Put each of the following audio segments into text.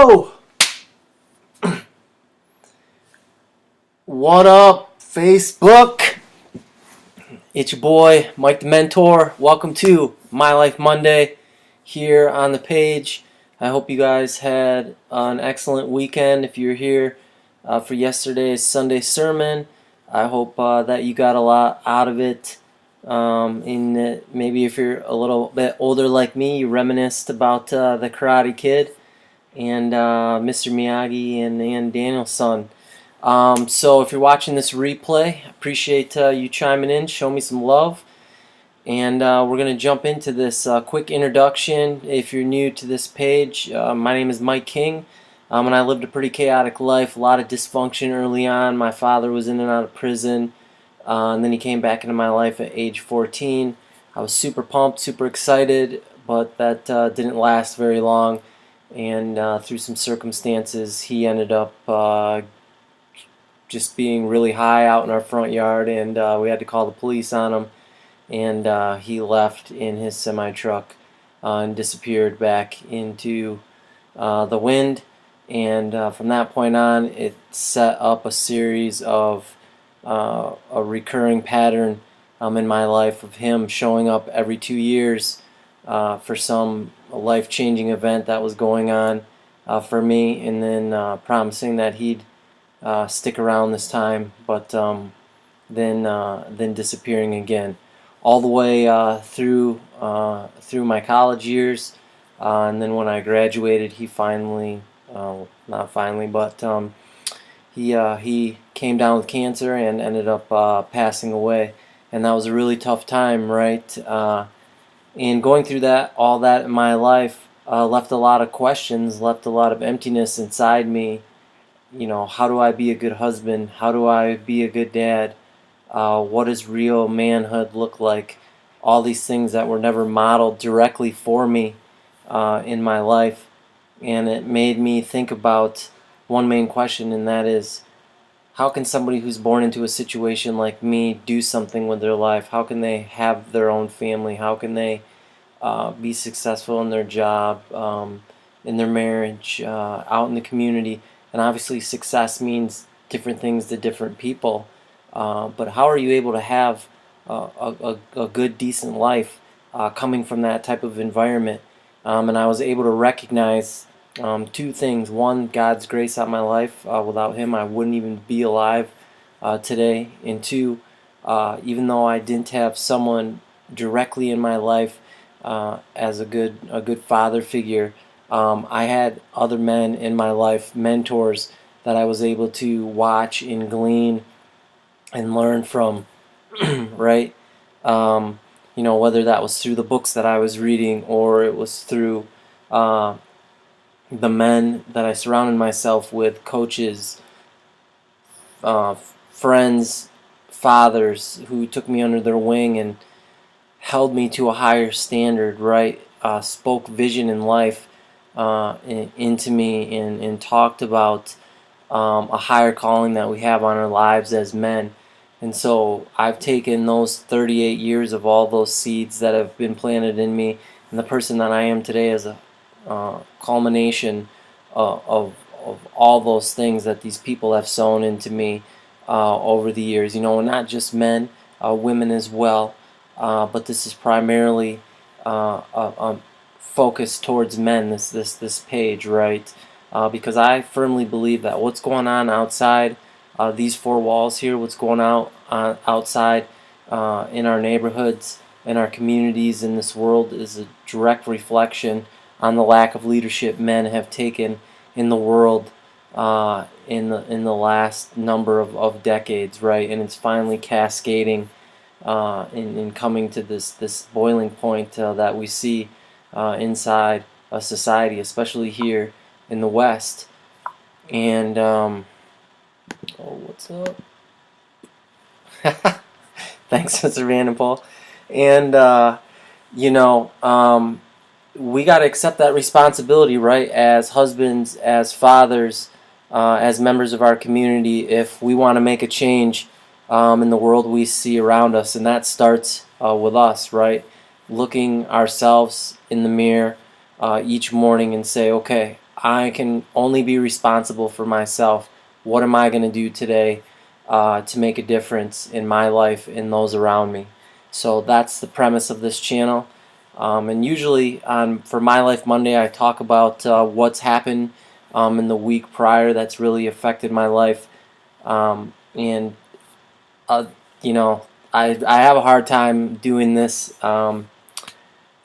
Yo! What up, Facebook? It's your boy, Mike the Mentor. Welcome to My Life Monday here on the page. I hope you guys had an excellent weekend. If you're here for yesterday's Sunday sermon, I hope that you got a lot out of it. Maybe if you're a little bit older like me, you reminisced about the Karate Kid and Mr. Miyagi and Daniel-san. So if you're watching this replay, appreciate you chiming in, show me some love. And we're going to jump into this quick introduction. If you're new to this page, my name is Mike King, and I lived a pretty chaotic life, a lot of dysfunction early on. My father was in and out of prison, and then he came back into my life at age 14. I was super pumped, super excited, but that didn't last very long. And through some circumstances, he ended up just being really high out in our front yard, and we had to call the police on him. And he left in his semi-truck and disappeared back into the wind. And from that point on, it set up a series of a recurring pattern in my life of him showing up every 2 years for some life-changing event that was going on for me, and then promising that he'd stick around this time, but then disappearing again, all the way through my college years, and then when I graduated, he finally, not finally, but he came down with cancer and ended up passing away, and that was a really tough time, right? And going through all that in my life left a lot of questions, left a lot of emptiness inside me. You know, how do I be a good husband? How do I be a good dad? What does real manhood look like? All these things that were never modeled directly for me in my life. And it made me think about one main question, and that is, how can somebody who's born into a situation like me do something with their life? How can they have their own family? How can they be successful in their job, in their marriage, out in the community? And obviously success means different things to different people. But how are you able to have a good, decent life coming from that type of environment? And I was able to recognize two things. One, God's grace on my life. Without Him, I wouldn't even be alive today. And two, even though I didn't have someone directly in my life as a good father figure, I had other men in my life, mentors that I was able to watch and glean and learn from, right? Whether that was through the books that I was reading, or it was through the men that I surrounded myself with, coaches, friends, fathers who took me under their wing and held me to a higher standard, right? Spoke vision in life into me, and talked about a higher calling that we have on our lives as men. And so I've taken those 38 years of all those seeds that have been planted in me, and the person that I am today as a culmination of all those things that these people have sown into me over the years. And not just men, women as well, but this is primarily focused towards men, this page, right? Because I firmly believe that what's going on outside these four walls here, what's going on outside in our neighborhoods, in our communities, in this world, is a direct reflection on the lack of leadership men have taken in the world in the last number of decades, right? And it's finally cascading in coming to this boiling point that we see inside a society, especially here in the West. And what's up? Thanks, Mr. Vanderpool. And we got to accept that responsibility, right? As husbands, as fathers, as members of our community, if we want to make a change in the world we see around us. And that starts with us, right? Looking ourselves in the mirror each morning and say, okay, I can only be responsible for myself. What am I going to do today to make a difference in my life and those around me? So that's the premise of this channel. And usually for My Life Monday, I talk about what's happened in the week prior that's really affected my life. And you know, I have a hard time doing this, and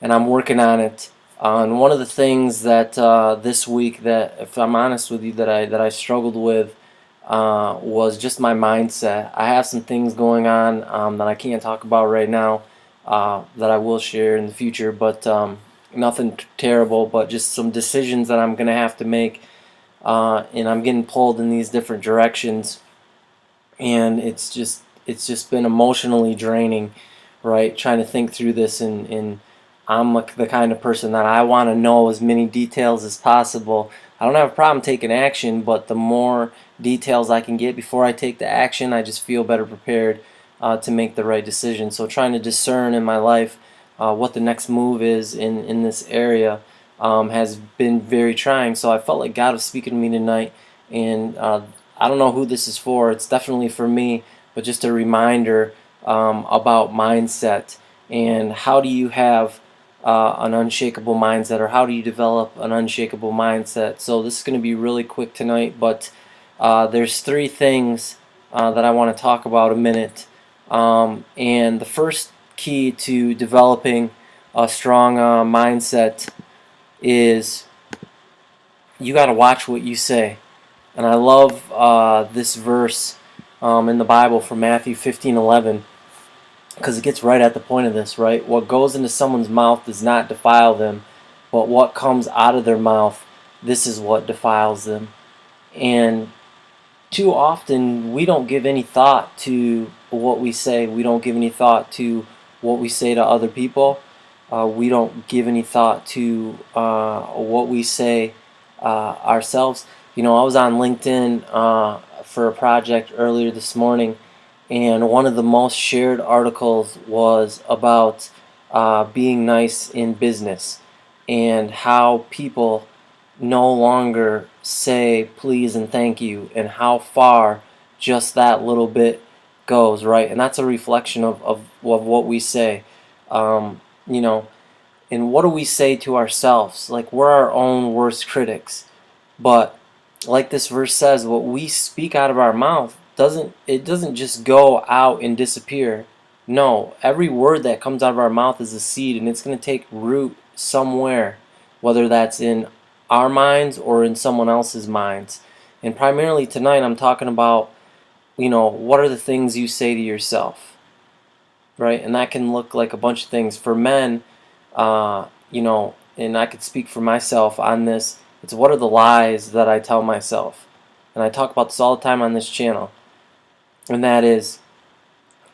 I'm working on it. And one of the things that this week, that if I'm honest with you, that I struggled with was just my mindset. I have some things going on that I can't talk about right now, that I will share in the future, but nothing terrible, but just some decisions that I'm gonna have to make, and I'm getting pulled in these different directions, and it's just been emotionally draining, right? Trying to think through this, and I'm the kind of person that I want to know as many details as possible. I don't have a problem taking action, but the more details I can get before I take the action, I just feel better prepared to make the right decision. So trying to discern in my life what the next move is in this area has been very trying. So I felt like God was speaking to me tonight, and I don't know who this is for. It's definitely for me, but just a reminder about mindset, and how do you have an unshakable mindset, or how do you develop an unshakable mindset. So this is going to be really quick tonight, but there's three things that I want to talk about a minute. And the first key to developing a strong mindset is you got to watch what you say. And I love this verse in the Bible from Matthew 15:11, because it gets right at the point of this, right? What goes into someone's mouth does not defile them, but what comes out of their mouth, this is what defiles them. And too often we don't give any thought to what we say. We don't give any thought to what we say to other people. We don't give any thought to what we say ourselves. You know, I was on LinkedIn for a project earlier this morning, and one of the most shared articles was about being nice in business, and how people no longer say please and thank you, and how far just that little bit goes, right? And that's a reflection of what we say. You know, and what do we say to ourselves? Like, we're our own worst critics. But like this verse says, what we speak out of our mouth doesn't just go out and disappear. No, every word that comes out of our mouth is a seed, and it's going to take root somewhere, whether that's in our minds or in someone else's minds. And primarily tonight I'm talking about, what are the things you say to yourself, right? And that can look like a bunch of things. For men, and I could speak for myself on this, it's what are the lies that I tell myself. And I talk about this all the time on this channel. And that is,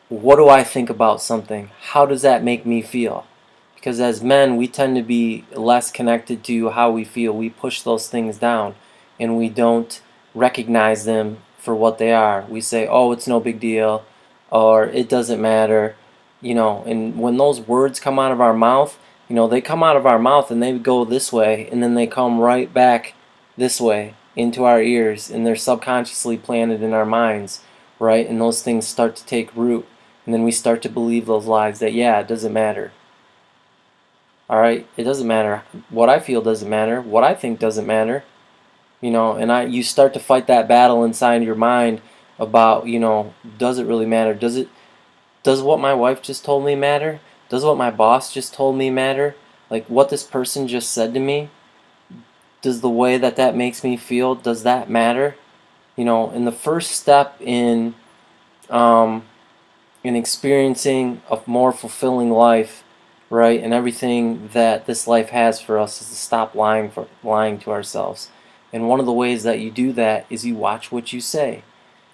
what do I think about something? How does that make me feel? Because as men, we tend to be less connected to how we feel. We push those things down, and we don't recognize them for what they are. We say, oh, it's no big deal, or it doesn't matter. And when those words come out of our mouth, they come out of our mouth and they go this way, and then they come right back this way into our ears, and they're subconsciously planted in our minds, right? And those things start to take root, and then we start to believe those lies that, yeah, it doesn't matter. All right, it doesn't matter. What I feel doesn't matter. What I think doesn't matter. And you start to fight that battle inside your mind about, does it really matter? Does what my wife just told me matter? Does what my boss just told me matter? Like, what this person just said to me, does the way that makes me feel, does that matter? And the first step in experiencing a more fulfilling life, right, and everything that this life has for us, is to stop lying to ourselves. And one of the ways that you do that is you watch what you say,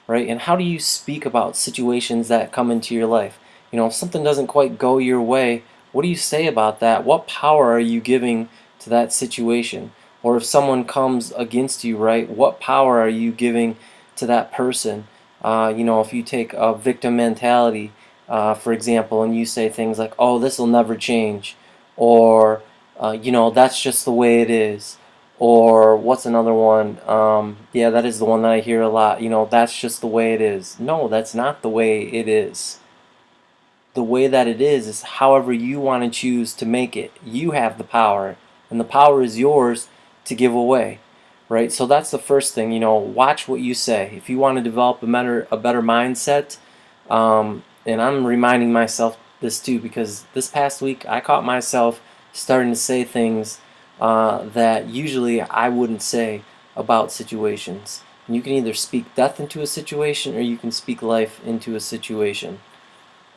right? And how do you speak about situations that come into your life? If something doesn't quite go your way, what do you say about that? What power are you giving to that situation? Or if someone comes against you, right, what power are you giving to that person? If you take a victim mentality, for example, and you say things like, oh, this will never change, or, that's just the way it is, Or what's another one? Yeah, that is the one that I hear a lot. That's just the way it is. No, that's not the way it is. The way that it is however you want to choose to make it. You have the power, and the power is yours to give away, right? So that's the first thing. Watch what you say. If you want to develop a better mindset, and I'm reminding myself this too, because this past week I caught myself starting to say things that usually I wouldn't say about situations. And you can either speak death into a situation, or you can speak life into a situation.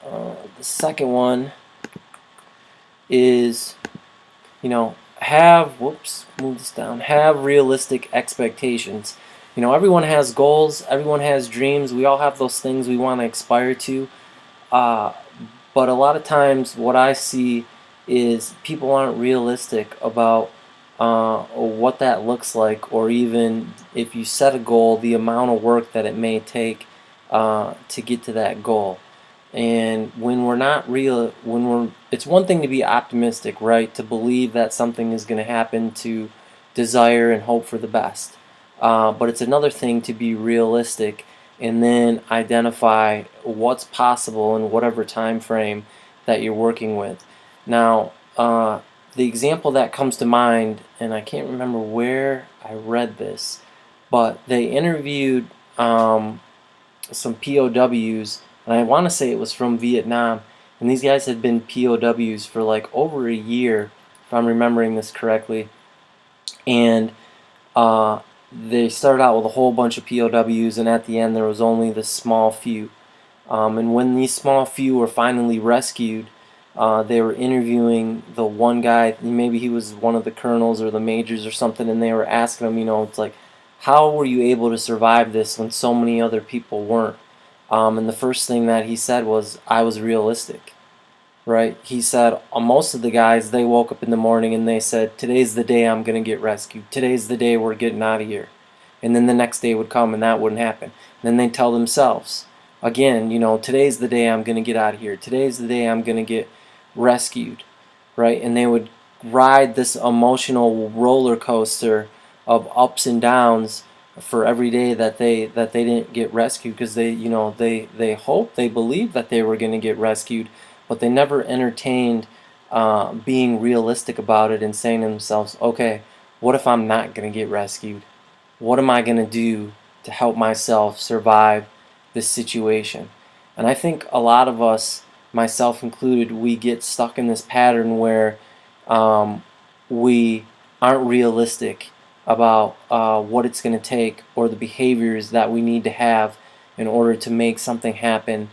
The second one is, have realistic expectations. Everyone has goals, everyone has dreams, we all have those things we want to aspire to. Uh, but a lot of times, what I see is people aren't realistic about what that looks like, or even if you set a goal, the amount of work that it may take to get to that goal. And when we're not real, it's one thing to be optimistic, right? To believe that something is going to happen, to desire and hope for the best. But it's another thing to be realistic and then identify what's possible in whatever time frame that you're working with. Now, the example that comes to mind, and I can't remember where I read this, but they interviewed some POWs, and I want to say it was from Vietnam, and these guys had been POWs for like over a year, if I'm remembering this correctly, and they started out with a whole bunch of POWs, and at the end there was only this small few. And when these small few were finally rescued, they were interviewing the one guy, maybe he was one of the colonels or the majors or something, and they were asking him, it's like, how were you able to survive this when so many other people weren't? And the first thing that he said was, I was realistic, right? He said, most of the guys, they woke up in the morning and they said, today's the day I'm going to get rescued. Today's the day we're getting out of here. And then the next day would come and that wouldn't happen. And then they'd tell themselves, again, today's the day I'm going to get out of here. Today's the day I'm going to get rescued, right? And they would ride this emotional roller coaster of ups and downs for every day that they didn't get rescued, because they hoped, they believed that they were going to get rescued, but they never entertained being realistic about it and saying to themselves, okay, what if I'm not going to get rescued? What am I going to do to help myself survive this situation? And I think a lot of us, myself included, we get stuck in this pattern where we aren't realistic about what it's going to take, or the behaviors that we need to have in order to make something happen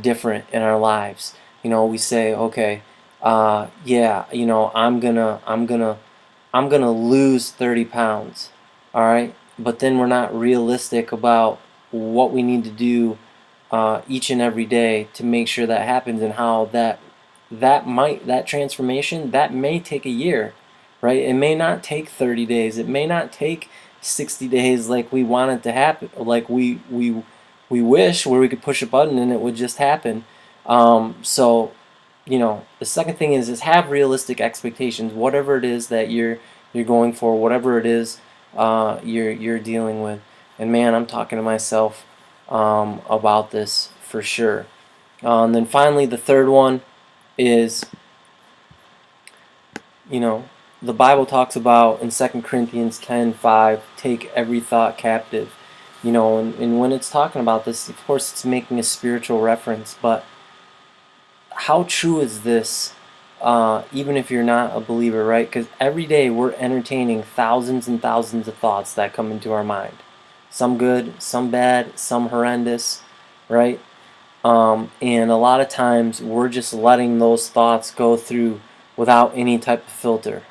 different in our lives. We say, okay, yeah, I'm gonna lose 30 pounds, all right, but then we're not realistic about what we need to do each and every day to make sure that happens, and how that transformation, that may take a year, right? It may not take 30 days. It may not take 60 days like we want it to happen, like we wish, where we could push a button and it would just happen. So, the second thing is have realistic expectations, whatever it is that you're going for, whatever it is you're dealing with. And man, I'm talking to myself about this for sure. And then finally, the third one is, the Bible talks about in 2 Corinthians 10:5, take every thought captive. And when it's talking about this, of course, it's making a spiritual reference, but how true is this, even if you're not a believer, right? Because every day we're entertaining thousands and thousands of thoughts that come into our mind. Some good, some bad, some horrendous, right? And a lot of times we're just letting those thoughts go through without any type of filter.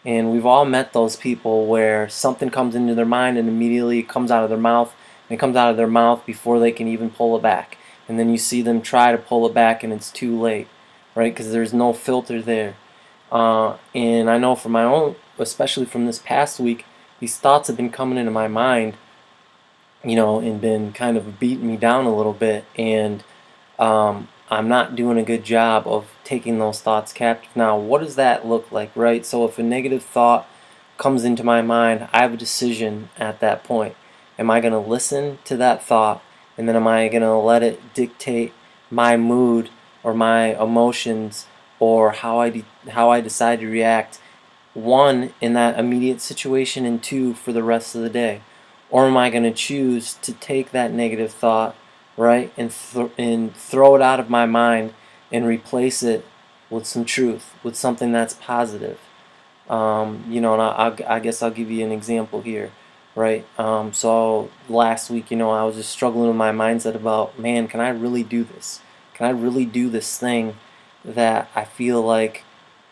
And we've all met those people where something comes into their mind and immediately it comes out of their mouth, and it comes out of their mouth before they can even pull it back. And then you see them try to pull it back and it's too late, right? Because there's no filter there. And I know from my own, especially from this past week, these thoughts have been coming into my mind, and been kind of beating me down a little bit. And I'm not doing a good job of taking those thoughts captive. Now, what does that look like, right? So if a negative thought comes into my mind, I have a decision at that point. Am I going to listen to that thought, and then am I going to let it dictate my mood or my emotions or how I decide to react, one, in that immediate situation, and two, for the rest of the day? Or am I going to choose to take that negative thought, right, and throw it out of my mind and replace it with some truth, with something that's positive? And I guess I'll give you an example here, right? So last week, I was just struggling with my mindset about, man, can I really do this? Can I really do this thing that I feel like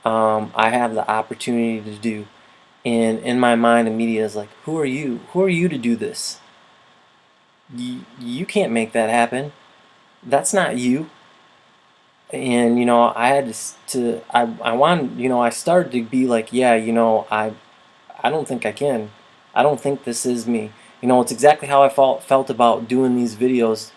I have the opportunity to do? And in my mind, immediately, I was like, who are you? Who are you to do this? You can't make that happen. That's not you. And I had I wanted, I started to be like, yeah, I don't think I can. I don't think this is me. It's exactly how I felt about doing these videos,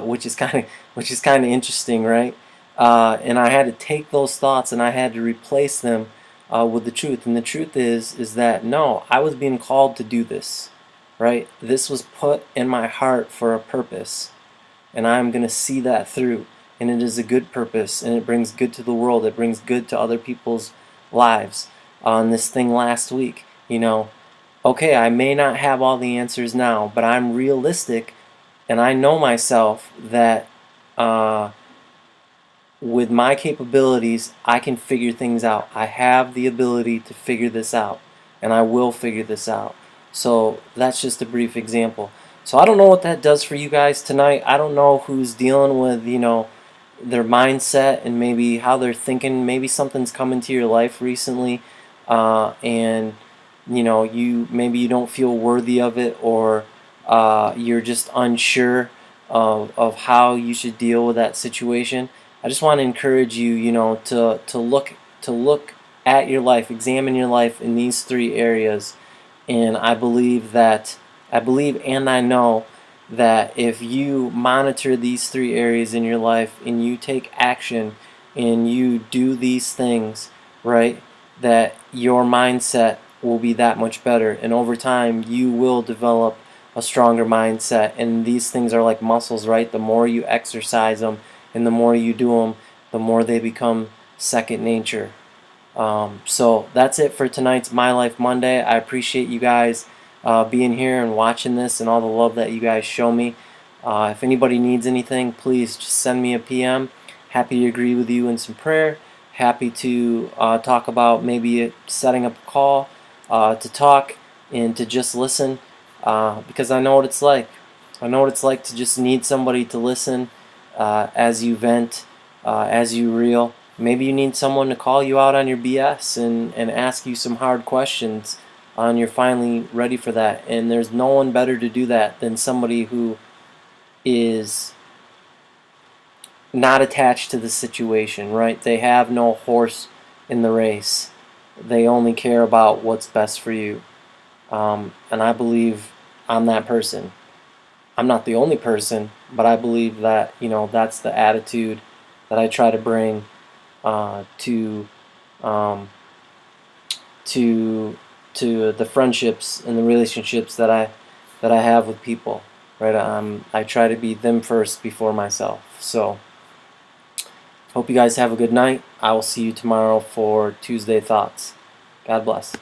which is kind of interesting, right? And I had to take those thoughts and I had to replace them with the truth. And the truth is that no, I was being called to do this, right? This was put in my heart for a purpose, and I'm going to see that through. And it is a good purpose, and it brings good to the world. It brings good to other people's lives. On this thing last week, okay, I may not have all the answers now, but I'm realistic, and I know myself that with my capabilities, I can figure things out. I have the ability to figure this out, and I will figure this out. So that's just a brief example. So I don't know what that does for you guys tonight. I don't know who's dealing with, their mindset and maybe how they're thinking. Maybe something's come into your life recently, and maybe you don't feel worthy of it, or you're just unsure of how you should deal with that situation. I just want to encourage you, to look at your life, examine your life in these three areas, and I believe and I know that if you monitor these three areas in your life and you take action and you do these things, right, that your mindset will be that much better, and over time you will develop a stronger mindset. And these things are like muscles, right? The more you exercise them and the more you do them, the more they become second nature. So that's it for tonight's My Life Monday. I appreciate you guys being here and watching this and all the love that you guys show me. If anybody needs anything, please just send me a PM. Happy to agree with you in some prayer. Happy to talk about maybe setting up a call to talk and to just listen, because I know what it's like. I know what it's like to just need somebody to listen as you vent, as you reel. Maybe you need someone to call you out on your BS and ask you some hard questions, and you're finally ready for that. And there's no one better to do that than somebody who is not attached to the situation, right? They have no horse in the race. They only care about what's best for you. And I believe I'm that person. I'm not the only person, but I believe that, that's the attitude that I try to bring to the friendships and the relationships that I have with people, right? I try to be them first before myself. So hope you guys have a good night. I will see you tomorrow for Tuesday Thoughts. God bless.